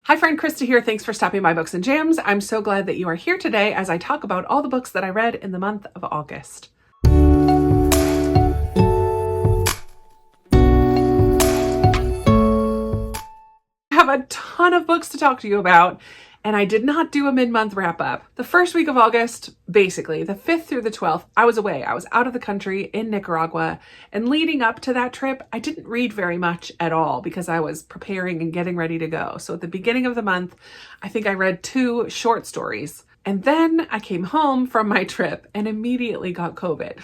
Hi friend, Krista here. Thanks for stopping by Books and Jams. I'm so glad that you are here today as I talk about all the books that I read in the month of August. I have a ton of books to talk to you about, and I did not do a mid-month wrap-up. The first week of August, basically, the 5th through the 12th, I was away. I was out of the country in Nicaragua, and leading up to that trip, I didn't read very much at all because I was preparing and getting ready to go. So at the beginning of the month, I think I read 2 short stories. And then I came home from my trip and immediately got COVID.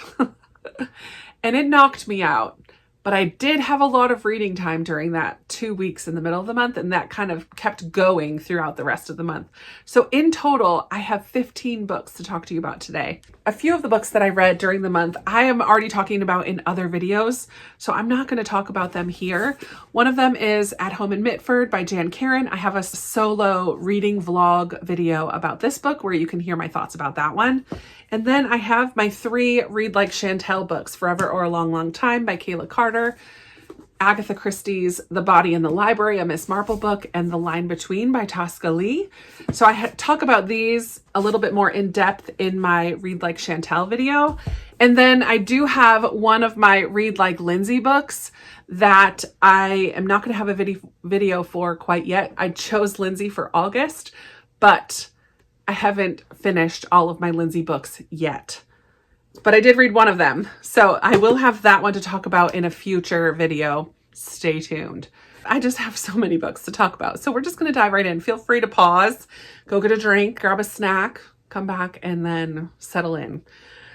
And it knocked me out. But I did have a lot of reading time during that 2 weeks in the middle of the month, and that kind of kept going throughout the rest of the month. So in total, I have 15 books to talk to you about today. A few of the books that I read during the month, I am already talking about in other videos, so I'm not going to talk about them here. One of them is At Home in Mitford by Jan Karon. I have a solo reading vlog video about this book where you can hear my thoughts about that one. And then I have my 3 Read Like Chantelle books, Forever or a Long, Long Time by Kayla Carter, Agatha Christie's The Body in the Library, a Miss Marple book, and The Line Between by Tosca Lee. So I talk about these a little bit more in depth in my Read Like Chantelle video. And then I do have one of my Read Like Lindsay books that I am not going to have a video for quite yet. I chose Lindsay for August, but I haven't finished all of my Lindsay books yet, but I did read one of them. So I will have that one to talk about in a future video. Stay tuned. I just have so many books to talk about. So we're just going to dive right in. Feel free to pause, go get a drink, grab a snack, come back, and then settle in.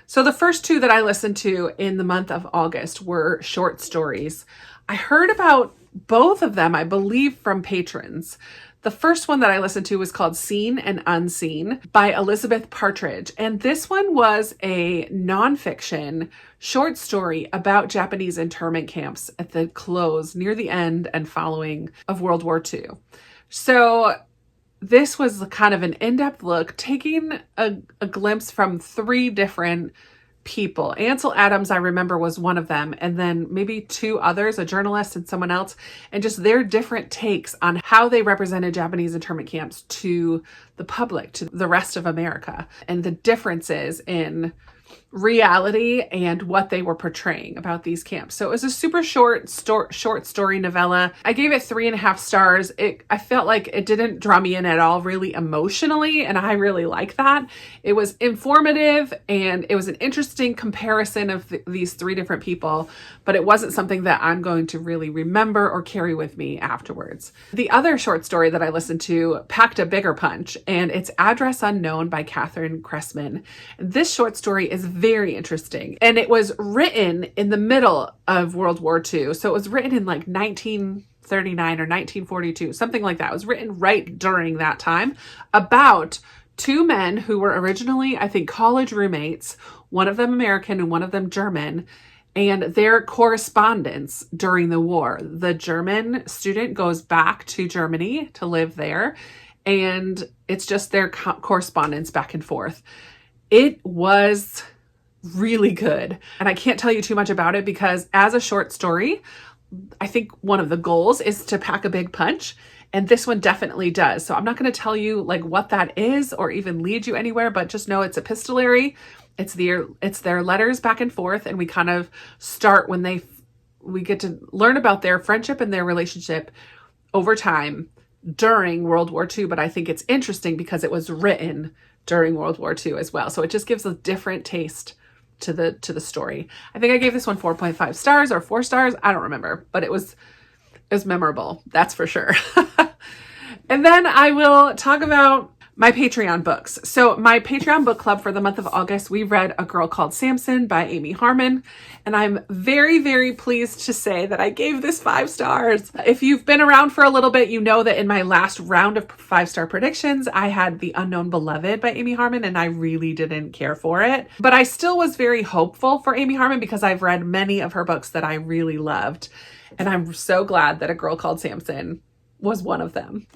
So the first 2 that I listened to in the month of August were short stories. I heard about both of them, I believe, from patrons. The first one that I listened to was called Seen and Unseen by Elizabeth Partridge. And this one was a nonfiction short story about Japanese internment camps at the close, near the end and following of World War II. So this was kind of an in-depth look, taking a glimpse from 3 different people. Ansel Adams, I remember, was one of them, and then maybe 2 others, a journalist and someone else, and just their different takes on how they represented Japanese internment camps to the public, to the rest of America, and the differences in reality and what they were portraying about these camps. So it was a super short story novella. I gave it 3.5 stars. I felt like it didn't draw me in at all really emotionally, and I really like that. It was informative and it was an interesting comparison of these 3 different people, but it wasn't something that I'm going to really remember or carry with me afterwards. The other short story that I listened to packed a bigger punch, and it's Address Unknown by Catherine Cressman. This short story is very interesting, and it was written in the middle of World War II. So it was written in like 1939 or 1942, something like that. It was written right during that time about 2 men who were originally, I think, college roommates, one of them American and one of them German, and their correspondence during the war. The German student goes back to Germany to live there, and it's just their correspondence back and forth. It was really good. And I can't tell you too much about it because as a short story, I think one of the goals is to pack a big punch. And this one definitely does. So I'm not going to tell you like what that is or even lead you anywhere, but just know it's epistolary. It's their letters back and forth. And we kind of start when we get to learn about their friendship and their relationship over time during World War II. But I think it's interesting because it was written during World War II as well. So it just gives a different taste to the story. I think I gave this one 4.5 stars or 4 stars. I don't remember, but it was memorable. That's for sure. And then I will talk about my Patreon books. So my Patreon book club for the month of August, we read A Girl Called Samson by Amy Harmon. And I'm very, very pleased to say that I gave this 5 stars. If you've been around for a little bit, you know that in my last round of 5-star predictions, I had The Unknown Beloved by Amy Harmon, and I really didn't care for it. But I still was very hopeful for Amy Harmon because I've read many of her books that I really loved. And I'm so glad that A Girl Called Samson was one of them.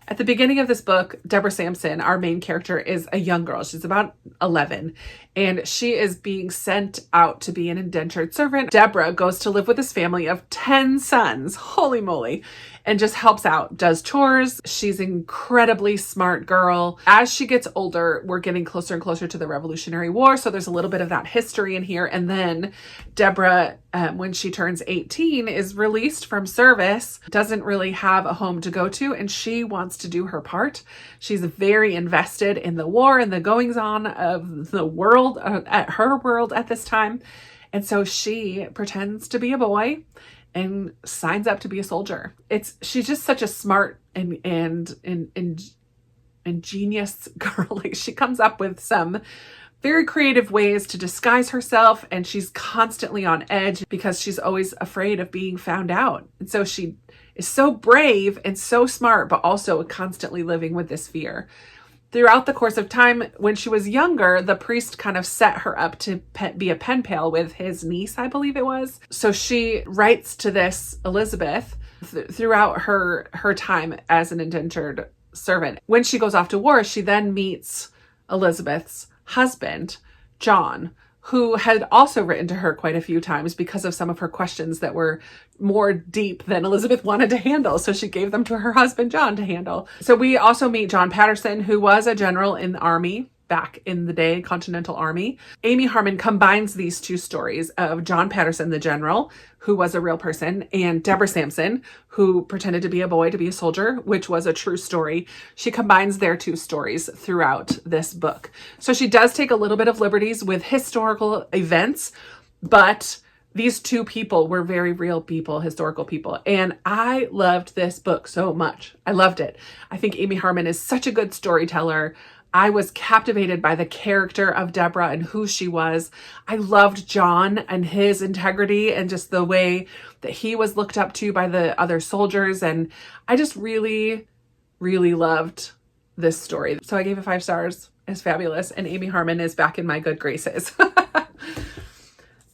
At the beginning of this book, Deborah Samson, our main character, is a young girl. She's about 11, and she is being sent out to be an indentured servant. Deborah goes to live with this family of 10 sons, holy moly, and just helps out, does chores. She's an incredibly smart girl. As she gets older, we're getting closer and closer to the Revolutionary War, so there's a little bit of that history in here. And then Deborah, when she turns 18, is released from service, doesn't really have a home to go to, and she wants to do her part. She's very invested in the war and the goings-on of the world, at her world at this time. And so she pretends to be a boy and signs up to be a soldier. She's just such a smart and ingenious girl. Like, she comes up with some very creative ways to disguise herself, and she's constantly on edge because she's always afraid of being found out. And so she is so brave and so smart, but also constantly living with this fear. Throughout the course of time, when she was younger, the priest kind of set her up to be a pen pal with his niece, I believe it was. So she writes to this Elizabeth throughout her time as an indentured servant. When she goes off to war, she then meets Elizabeth's husband, John, who had also written to her quite a few times because of some of her questions that were more deep than Elizabeth wanted to handle. So she gave them to her husband, John, to handle. So we also meet John Patterson, who was a general in the army back in the day, Continental Army. Amy Harmon combines these two stories of John Patterson, the general, who was a real person, and Deborah Samson, who pretended to be a boy to be a soldier, which was a true story. She combines their two stories throughout this book. So she does take a little bit of liberties with historical events, but these two people were very real people, historical people. And I loved this book so much. I loved it. I think Amy Harmon is such a good storyteller. I was captivated by the character of Deborah and who she was. I loved John and his integrity and just the way that he was looked up to by the other soldiers. And I just really, really loved this story. So I gave it 5 stars. It's fabulous. And Amy Harmon is back in my good graces.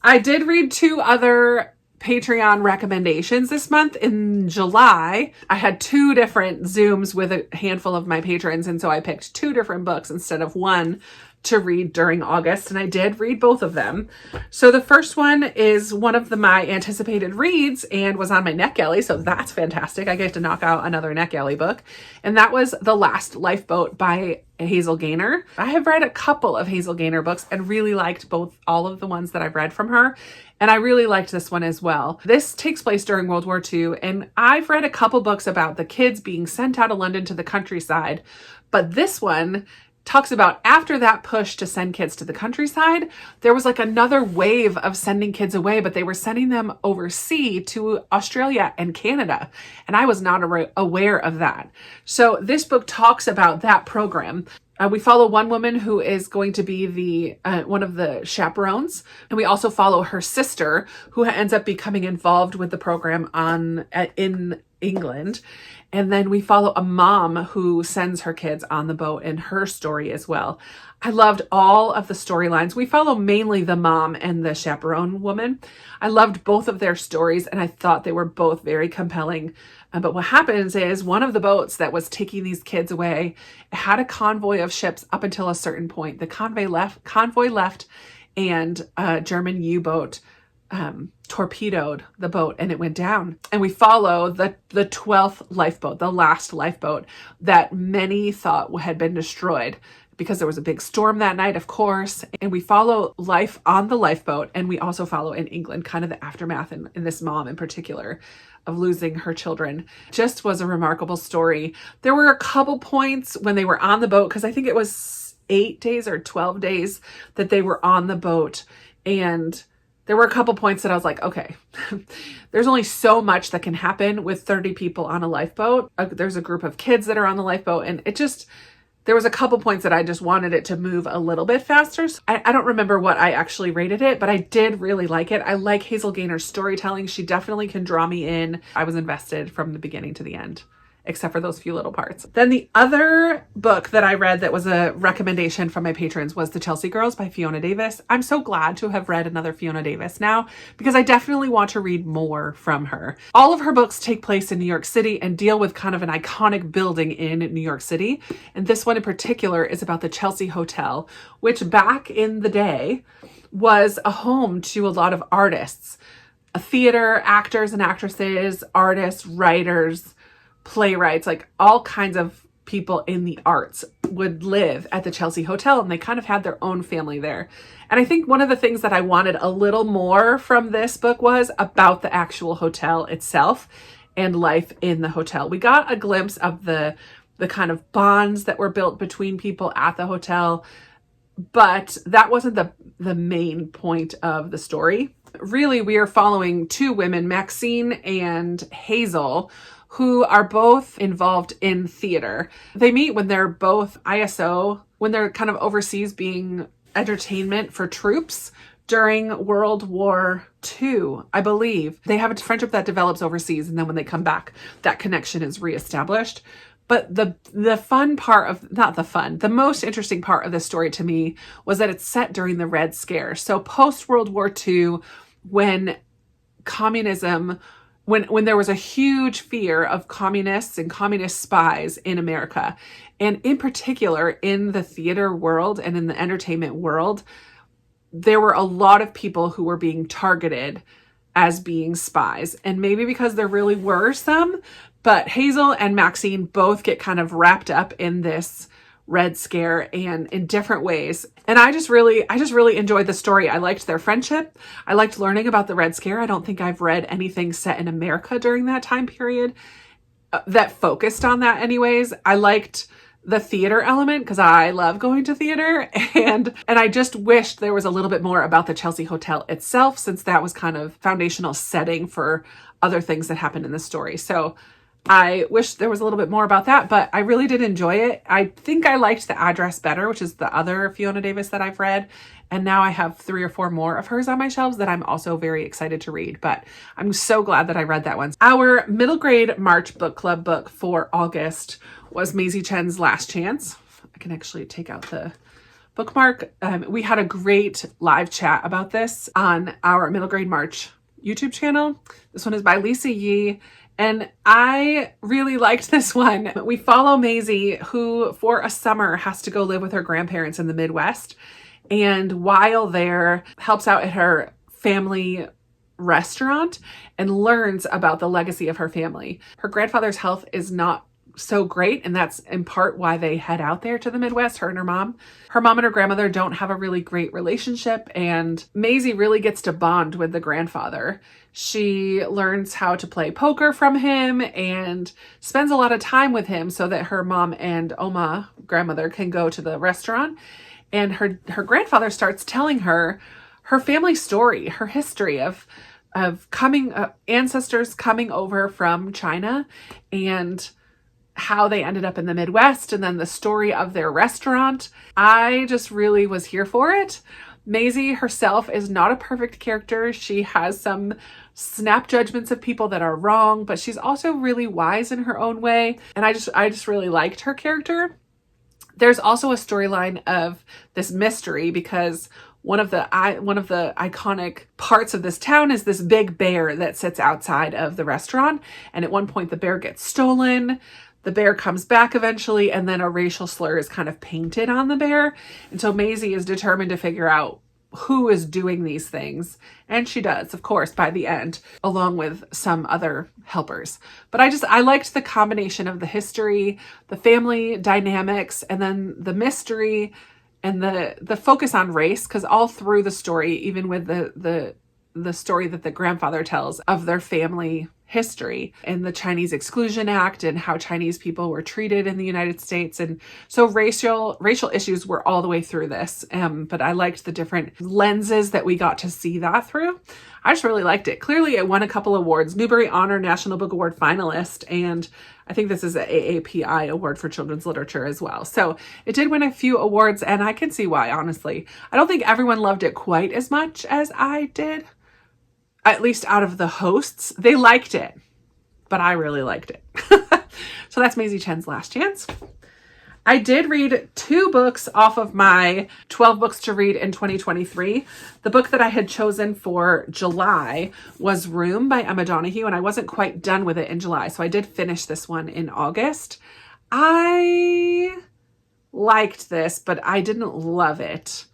I did read 2 other Patreon recommendations this month. In July, I had 2 different Zooms with a handful of my patrons, and so I picked 2 different books instead of 1 to read during August, and I did read both of them. So the first one is one of my anticipated reads and was on my NetGalley, so that's fantastic. I get to knock out another NetGalley book, and that was The Last Lifeboat by Hazel Gaynor. I have read a couple of Hazel Gaynor books and really liked all of the ones that I've read from her. And I really liked this one as well. This takes place during World War II, and I've read a couple books about the kids being sent out of London to the countryside, but this one talks about after that push to send kids to the countryside, there was like another wave of sending kids away, but they were sending them overseas to Australia and Canada. And I was not aware of that. So this book talks about that program. We follow one woman who is going to be the one of the chaperones, and we also follow her sister, who ends up becoming involved with the program in England. And then we follow a mom who sends her kids on the boat and her story as well. I loved all of the storylines. We follow mainly the mom and the chaperone woman. I loved both of their stories, and I thought they were both very compelling. But what happens is one of the boats that was taking these kids away had a convoy of ships up until a certain point. The convoy left, and a German U-boat torpedoed the boat, and it went down. And we follow the 12th lifeboat, the last lifeboat that many thought had been destroyed because there was a big storm that night, of course. And we follow life on the lifeboat, and we also follow in England kind of the aftermath, and this mom in particular, of losing her children. Just was a remarkable story. There were a couple points when they were on the boat, because I think it was 8 days or 12 days that they were on the boat, and there were a couple points that I was like, okay, there's only so much that can happen with 30 people on a lifeboat. There's a group of kids that are on the lifeboat, and there was a couple points that I just wanted it to move a little bit faster. So I don't remember what I actually rated it, but I did really like it. I like Hazel Gaynor's storytelling. She definitely can draw me in. I was invested from the beginning to the end. except for those few little parts. Then the other book that I read that was a recommendation from my patrons was The Chelsea Girls by Fiona Davis. I'm so glad to have read another Fiona Davis now because I definitely want to read more from her. All of her books take place in New York City and deal with kind of an iconic building in New York City. And this one in particular is about the Chelsea Hotel, which back in the day was a home to a lot of artists, theater, actors and actresses, artists, writers, playwrights, like all kinds of people in the arts would live at the Chelsea Hotel, and they kind of had their own family there. And I think one of the things that I wanted a little more from this book was about the actual hotel itself and life in the hotel. We got a glimpse of the kind of bonds that were built between people at the hotel, but that wasn't the main point of the story. Really, we are following two women, Maxine and Hazel, who are both involved in theater. They meet when they're both ISO, when they're kind of overseas being entertainment for troops during World War II, I believe. They have a friendship that develops overseas, and then when they come back, that connection is reestablished. But the fun part of, not the fun, the most interesting part of this story to me was that it's set during the Red Scare. So post-World War II, when communism, when there was a huge fear of communists and communist spies in America, and in particular in the theater world and in the entertainment world, there were a lot of people who were being targeted as being spies. And maybe because there really were some, but Hazel and Maxine both get kind of wrapped up in this Red Scare and in different ways. And I just really enjoyed the story. I liked their friendship. I liked learning about the Red Scare. I don't think I've read anything set in America during that time period that focused on that anyways. I liked the theater element because I love going to theater, and I just wished there was a little bit more about the Chelsea Hotel itself, since that was kind of foundational setting for other things that happened in the story. So I wish there was a little bit more about that, but I really did enjoy it. I think I liked The Address better, which is the other Fiona Davis that I've read. And now I have 3 or 4 more of hers on my shelves that I'm also very excited to read. But I'm so glad that I read that one. Our middle grade March book club book for August was Maisie Chen's Last Chance. I can actually take out the bookmark. We had a great live chat about this on our middle grade March YouTube channel. This one is by Lisa Yee. And I really liked this one. We follow Maisie, who for a summer has to go live with her grandparents in the Midwest. And while there, helps out at her family restaurant and learns about the legacy of her family. Her grandfather's health is not so great, and that's in part why they head out there to the Midwest, her and her mom. Her mom and her grandmother don't have a really great relationship, and Maisie really gets to bond with the grandfather. She learns how to play poker from him and spends a lot of time with him so that her mom and Oma, grandmother, can go to the restaurant. And her grandfather starts telling her her family story, her history of coming ancestors coming over from China and how they ended up in the Midwest, and then the story of their restaurant. I just really was here for it. Maisie herself is not a perfect character. She has some snap judgments of people that are wrong, but she's also really wise in her own way. And I just really liked her character. There's also a storyline of this mystery because one of the iconic parts of this town is this big bear that sits outside of the restaurant. And at one point the bear gets stolen. The bear comes back eventually, and then a racial slur is kind of painted on the bear. And so Maisie is determined to figure out who is doing these things. And she does, of course, by the end, along with some other helpers. But I liked the combination of the history, the family dynamics, and then the mystery and the focus on race, because all through the story, even with the story that the grandfather tells of their family history and the Chinese Exclusion Act and how Chinese people were treated in the United States. And so racial issues were all the way through this. But I liked the different lenses that we got to see that through. I just really liked it. Clearly it won a couple awards, Newbery Honor National Book Award finalist. And I think this is an AAPI award for children's literature as well. So it did win a few awards, and I can see why, honestly. I don't think everyone loved it quite as much as I did. At least out of the hosts, they liked it. but I really liked it. So that's Maisie Chen's Last Chance. I did read 2 books off of my 12 books to read in 2023. The book that I had chosen for July was Room by Emma Donoghue, and I wasn't quite done with it in July, so I did finish this one in August. I liked this, but I didn't love it.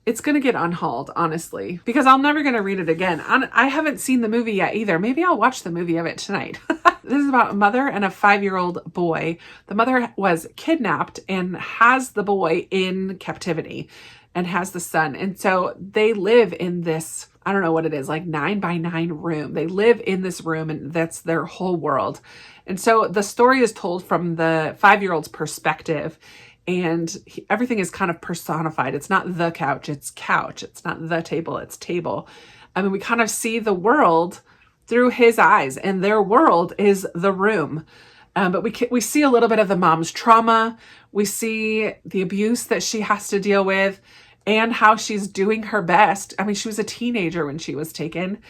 It's going to get unhauled, honestly, because I'm never going to read it again. I haven't seen the movie yet either. Maybe I'll watch the movie of it tonight. This is about a mother and a 5-year-old boy. The mother was kidnapped and has the boy in captivity and has the son. And so they live in this, I don't know what it is, like 9x9 room. They live in this room and that's their whole world. And so the story is told from the 5-year-old's perspective. And everything is kind of personified. It's not the couch, it's couch. It's not the table, it's table. I mean, we kind of see the world through his eyes, and their world is the room. But we see a little bit of the mom's trauma. We see the abuse that she has to deal with and how she's doing her best. I mean, she was a teenager when she was taken,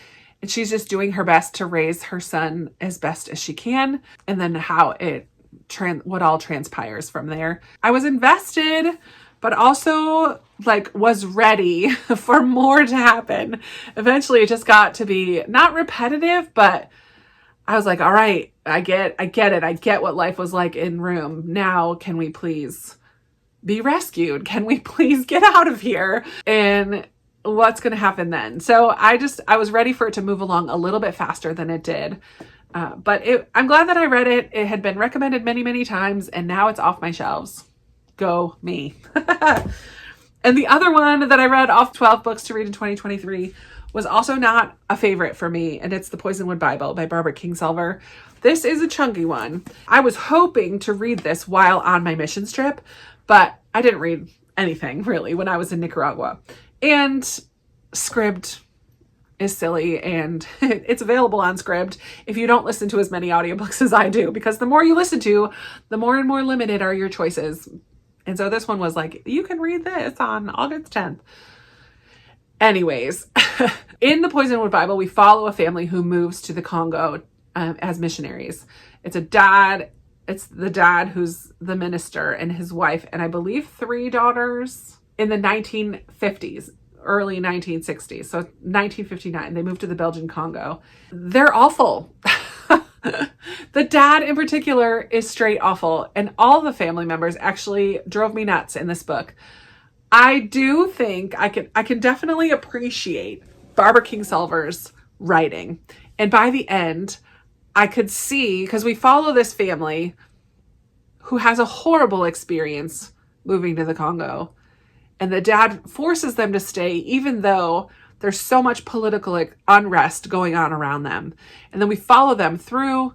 and she's just doing her best to raise her son as best as she can. And then how what all transpires from there. I was invested, but also was ready for more to happen. Eventually it just got to be not repetitive, but I was like, all right, I get it. I get what life was like in Room. Now, can we please be rescued? Can we please get out of here? And what's going to happen then? So I was ready for it to move along a little bit faster than it did. But I'm glad that I read it. It had been recommended many, many times, and now it's off my shelves. Go me. And the other one that I read off 12 books to read in 2023 was also not a favorite for me, and it's the Poisonwood Bible by Barbara Kingsolver. This is a chunky one. I was hoping to read this while on my mission trip, but I didn't read anything really when I was in Nicaragua. And Scribd is silly, and it's available on Scribd if you don't listen to as many audiobooks as I do, because the more you listen to, the more and more limited are your choices. And so this one was like, you can read this on August 10th. Anyways, in the Poisonwood Bible, we follow a family who moves to the Congo as missionaries. It's the dad who's the minister and his wife, and I believe 3 daughters in the 1950s. Early 1960s, so 1959, they moved to the Belgian Congo. They're awful. The dad in particular is straight awful, and all the family members actually drove me nuts in this book. I do think I can definitely appreciate Barbara Kingsolver's writing, and by the end, I could see, because we follow this family who has a horrible experience moving to the Congo. And the dad forces them to stay, even though there's so much political unrest going on around them. And then we follow them through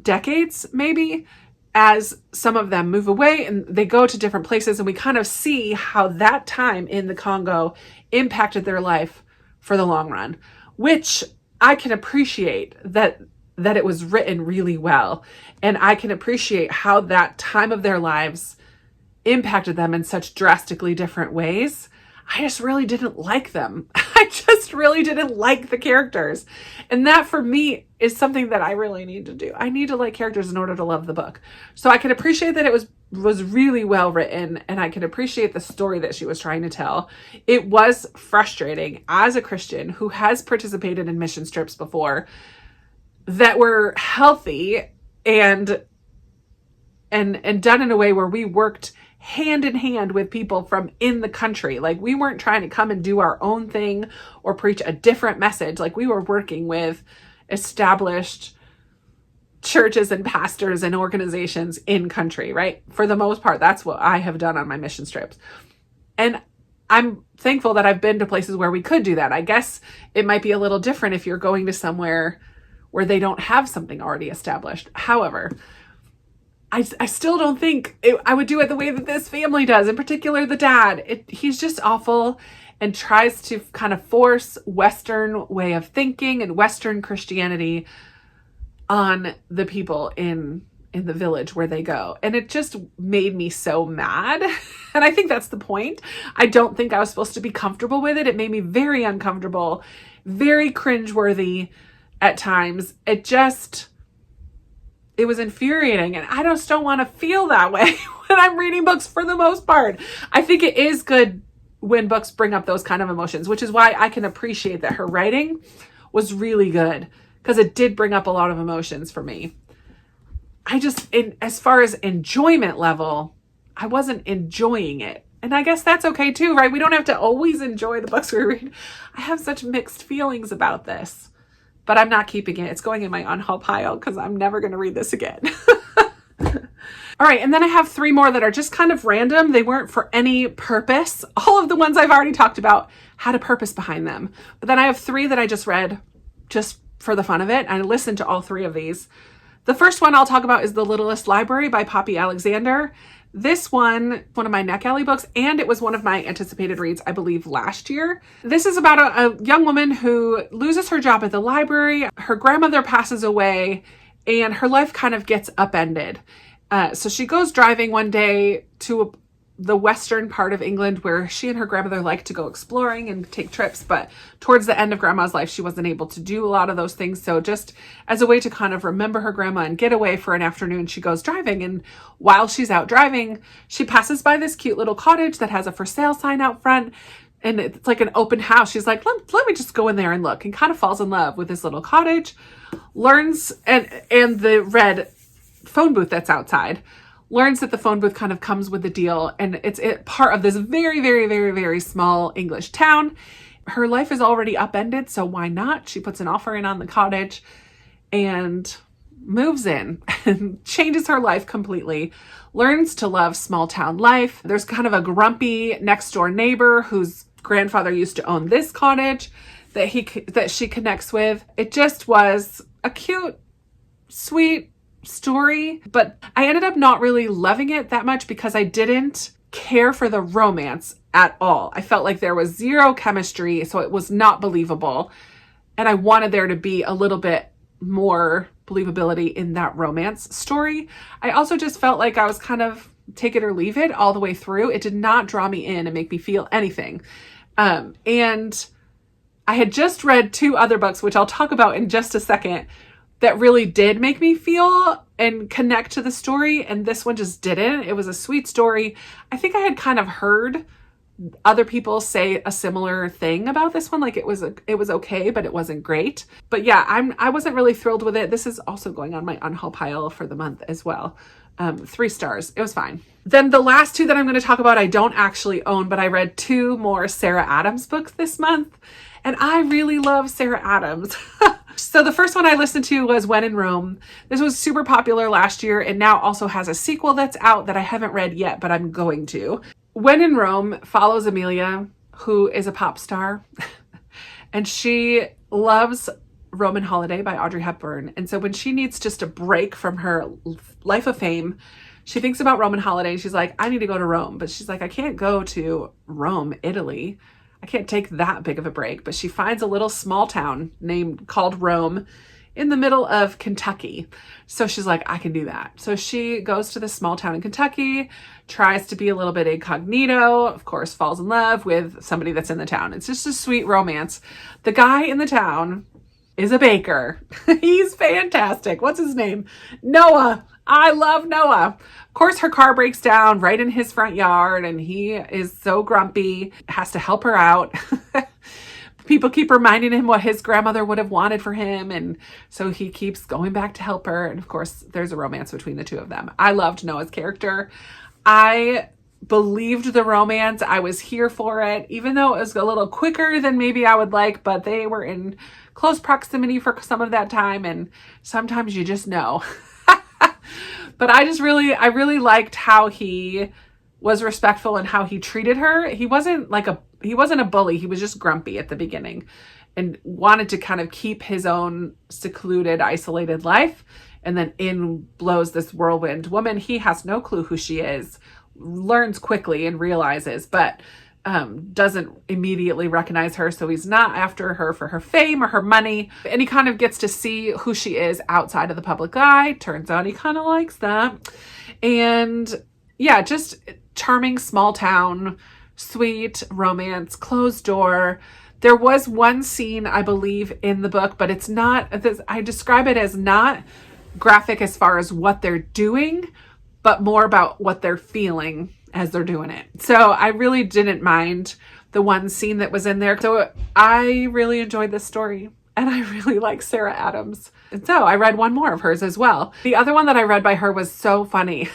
decades, maybe, as some of them move away and they go to different places. And we kind of see how that time in the Congo impacted their life for the long run, which I can appreciate that it was written really well. And I can appreciate how that time of their lives impacted them in such drastically different ways. I just really didn't like them. I just really didn't like the characters. And that for me is something that I really need to do. I need to like characters in order to love the book. So I can appreciate that it was really well written, and I can appreciate the story that she was trying to tell. It was frustrating as a Christian who has participated in mission trips before that were healthy and done in a way where we worked hand in hand with people from in the country. Like, we weren't trying to come and do our own thing or preach a different message. Like, we were working with established churches and pastors and organizations in country, right? For the most part, that's what I have done on my mission trips. And I'm thankful that I've been to places where we could do that. I guess it might be a little different if you're going to somewhere where they don't have something already established. However, I still don't think I would do it the way that this family does, in particular the dad. He's just awful and tries to kind of force Western way of thinking and Western Christianity on the people in the village where they go. And it just made me so mad. And I think that's the point. I don't think I was supposed to be comfortable with it. It made me very uncomfortable, very cringeworthy at times. it was infuriating. And I just don't want to feel that way when I'm reading books for the most part. I think it is good when books bring up those kind of emotions, which is why I can appreciate that her writing was really good, because it did bring up a lot of emotions for me. As far as enjoyment level, I wasn't enjoying it. And I guess that's okay too, right? We don't have to always enjoy the books we read. I have such mixed feelings about this, but I'm not keeping it. It's going in my unhaul pile because I'm never going to read this again. All right. And then I have 3 more that are just kind of random. They weren't for any purpose. All of the ones I've already talked about had a purpose behind them. But then I have 3 that I just read just for the fun of it. I listened to all 3 of these. The first one I'll talk about is The Littlest Library by Poppy Alexander. This one of my Neck Alley books, and it was one of my anticipated reads, I believe, last year. This is about a young woman who loses her job at the library. Her grandmother passes away, and her life kind of gets upended. So she goes driving one day to the western part of England where she and her grandmother like to go exploring and take trips, but towards the end of grandma's life, she wasn't able to do a lot of those things. So just as a way to kind of remember her grandma and get away for an afternoon, she goes driving. And while she's out driving, she passes by this cute little cottage that has a for sale sign out front. And it's like an open house. She's like, let me just go in there and look, and kind of falls in love with this little cottage, learns, and the red phone booth that's outside. Learns that the phone booth kind of comes with the deal, and it's part of this very, very, very, very small English town. Her life is already upended, so why not? She puts an offer in on the cottage and moves in and changes her life completely. Learns to love small town life. There's kind of a grumpy next door neighbor whose grandfather used to own this cottage that she connects with. It just was a cute, sweet story, but I ended up not really loving it that much because I didn't care for the romance at all. I felt like there was 0 chemistry, so it was not believable. And I wanted there to be a little bit more believability in that romance story. I also just felt like I was kind of take it or leave it all the way through. It did not draw me in and make me feel anything. And I had just read 2 other books, which I'll talk about in just a second, that really did make me feel and connect to the story. And this one just didn't. It was a sweet story. I think I had kind of heard other people say a similar thing about this one. Like it was okay, but it wasn't great. But yeah, I wasn't really thrilled with it. This is also going on my unhaul pile for the month as well. 3 stars. It was fine. Then the last 2 that I'm going to talk about, I don't actually own, but I read 2 more Sarah Adams books this month. And I really love Sarah Adams. So the first one I listened to was When in Rome. This was super popular last year and now also has a sequel that's out that I haven't read yet, but I'm going to. When in Rome follows Amelia, who is a pop star, and she loves Roman Holiday by Audrey Hepburn. And so when she needs just a break from her life of fame, she thinks about Roman Holiday and she's like, I need to go to Rome. But she's like, I can't go to Rome, Italy. I can't take that big of a break. But she finds a little small town called Rome in the middle of Kentucky. So she's like, I can do that. So she goes to this small town in Kentucky, tries to be a little bit incognito, of course, falls in love with somebody that's in the town. It's just a sweet romance. The guy in the town is a baker. He's fantastic. What's his name? Noah. I love Noah. Of course, her car breaks down right in his front yard and he is so grumpy, has to help her out. People keep reminding him what his grandmother would have wanted for him. And so he keeps going back to help her. And of course, there's a romance between the 2 of them. I loved Noah's character. I believed the romance. I was here for it, even though it was a little quicker than maybe I would like, but they were in close proximity for some of that time. And sometimes you just know. But I really liked how he was respectful and how he treated her. He wasn't a bully. He was just grumpy at the beginning and wanted to kind of keep his own secluded, isolated life. And then in blows this whirlwind woman. He has no clue who she is, learns quickly and realizes, but doesn't immediately recognize her. So he's not after her for her fame or her money. And he kind of gets to see who she is outside of the public eye. Turns out he kind of likes that. And yeah, just charming small town, sweet romance, closed door. There was one scene, I believe, in the book, but it's not, I describe it as not graphic as far as what they're doing, but more about what they're feeling as they're doing it. So I really didn't mind the one scene that was in there. So I really enjoyed this story, and I really like Sarah Adams. And so I read one more of hers as well. The other one that I read by her was so funny.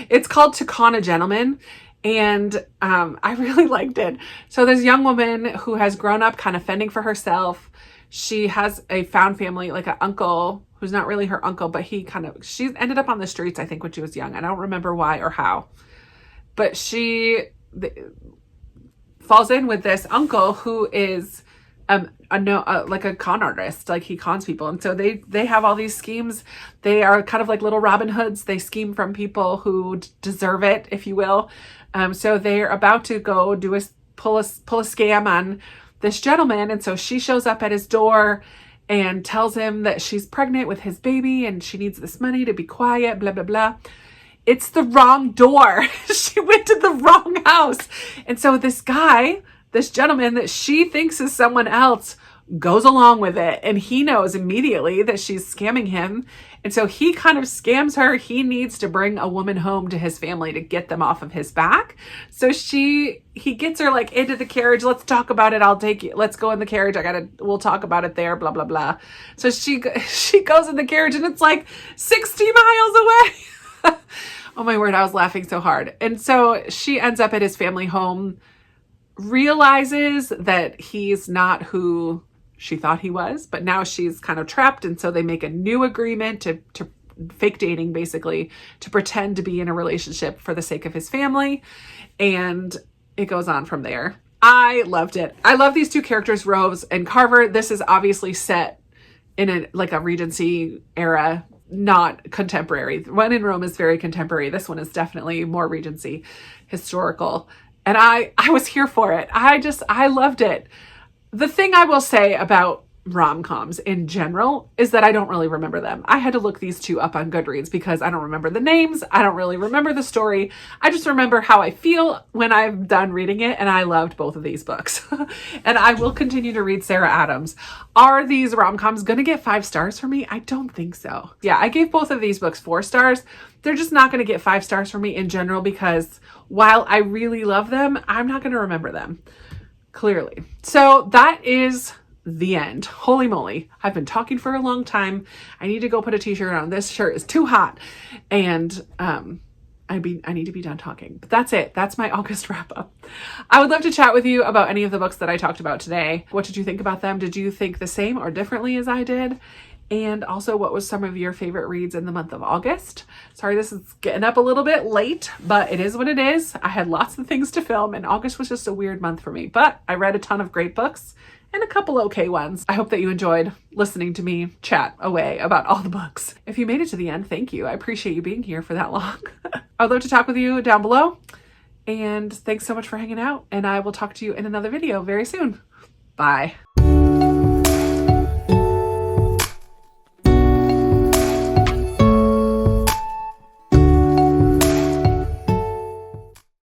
It's called Takana Gentlemen. And I really liked it. So there's a young woman who has grown up kind of fending for herself. She has a found family, like an uncle who's not really her uncle, but she ended up on the streets, I think, when she was young. I don't remember why or how. But she falls in with this uncle who is like a con artist. Like, he cons people. And so they have all these schemes. They are kind of like little Robin Hoods. They scheme from people who deserve it, if you will. So they're about to go pull a scam on this gentleman. And so she shows up at his door and tells him that she's pregnant with his baby and she needs this money to be quiet, blah, blah, blah. It's the wrong door. She went to the wrong house. And so this gentleman that she thinks is someone else goes along with it. And he knows immediately that she's scamming him. And so he kind of scams her. He needs to bring a woman home to his family to get them off of his back. So he gets her like into the carriage. Let's talk about it. I'll take you. Let's go in the carriage. We'll talk about it there, blah, blah, blah. So she goes in the carriage and it's like 60 miles away. Oh my word. I was laughing so hard. And so she ends up at his family home, realizes that he's not who she thought he was, but now she's kind of trapped. And so they make a new agreement to fake dating, basically, to pretend to be in a relationship for the sake of his family. And it goes on from there. I loved it. I love these two characters, Rose and Carver. This is obviously set in a Regency era, not contemporary. One in Rome is very contemporary. This one is definitely more Regency, historical. And I was here for it. I loved it. The thing I will say about rom-coms in general is that I don't really remember them. I had to look these two up on Goodreads because I don't remember the names. I don't really remember the story. I just remember how I feel when I'm done reading it, and I loved both of these books. And I will continue to read Sarah Adams. Are these rom-coms going to get 5 stars for me? I don't think so. Yeah, I gave both of these books 4 stars. They're just not going to get 5 stars for me in general because while I really love them, I'm not going to remember them. Clearly. So that is the end. Holy moly. I've been talking for a long time. I need to go put a t-shirt on. This shirt is too hot. And I need to be done talking. But that's it. That's my August wrap up. I would love to chat with you about any of the books that I talked about today. What did you think about them? Did you think the same or differently as I did? And also, what was some of your favorite reads in the month of August? Sorry, this is getting up a little bit late, but it is what it is. I had lots of things to film, and August was just a weird month for me. But I read a ton of great books and a couple okay ones. I hope that you enjoyed listening to me chat away about all the books. If you made it to the end, thank you. I appreciate you being here for that long. I'd love to talk with you down below. And thanks so much for hanging out. And I will talk to you in another video very soon. Bye.